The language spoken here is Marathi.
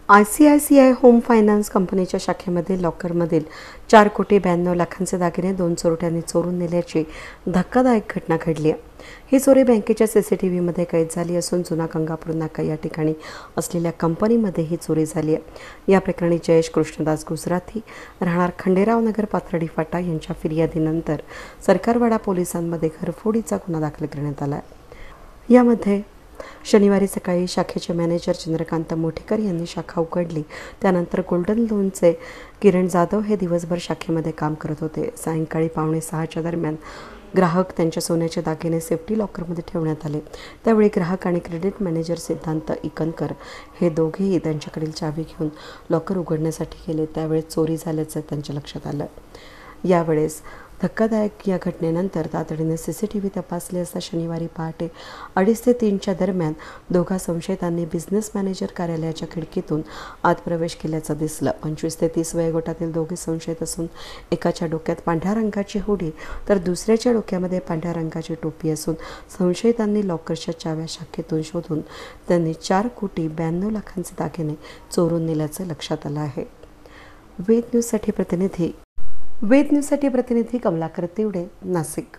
ICICI होम फायनान्स कंपनीच्या शाखेमध्ये लॉकरमधील 4,92,00,000चे दागिने 2 चोरट्यांनी चोरून नेल्याची धक्कादायक घटना घडली आहे। ही चोरी बँकेच्या CCTVमध्ये कैद झाली असून जुना गंगापूर नाका या ठिकाणी असलेल्या कंपनीमध्ये ही चोरी झाली आहे। या प्रकरणी जयेश कृष्णदास गुजराती राहणार खंडेराव नगर पाथर्डी फाटा यांच्या फिर्यादीनंतर सरकारवाडा पोलिसांमध्ये घरफोडीचा गुन्हा दाखल करण्यात आला आहे। यामध्ये शनिवारी सकाळी शाखेचे मॅनेजर चंद्रकांत मोठेकर यांनी शाखा उघडली। त्यानंतर गोल्डन लोनचे किरण जाधव हे दिवसभर शाखेमध्ये काम करत होते। सायंकाळी 5:45च्या दरम्यान ग्राहक त्यांच्या सोन्याचे दागिने सेफ्टी लॉकरमध्ये ठेवण्यात आले। त्यावेळी ग्राहक आणि क्रेडिट मॅनेजर सिद्धांत इकनकर हे दोघेही त्यांच्याकडील चावी घेऊन लॉकर उघडण्यासाठी गेले। त्यावेळी चोरी झाल्याचं त्यांच्या लक्षात आलं। यावेळेस धक्कादायक या घटनेनंतर तातडीने CCTV तपासले असता शनिवारी पहाटे 2:30 ते 3च्या दरम्यान दोघा संशयितांनी बिझनेस मॅनेजर कार्यालयाच्या खिडकीतून आत प्रवेश केल्याचं दिसलं। 25 ते 30 वयोगटातील दोघे संशयित असून एकाच्या डोक्यात पांढऱ्या रंगाची हुडी तर दुसऱ्याच्या डोक्यामध्ये पांढऱ्या रंगाची टोपी असून संशयितांनी लॉकरच्या चाव्या शाखेतून शोधून त्यांनी 4,92,00,000चे दागिने चोरून नेल्याचं लक्षात आलं आहे। वेद न्यूजसाठी प्रतिनिधी कमलाकर तिवडे, नाशिक।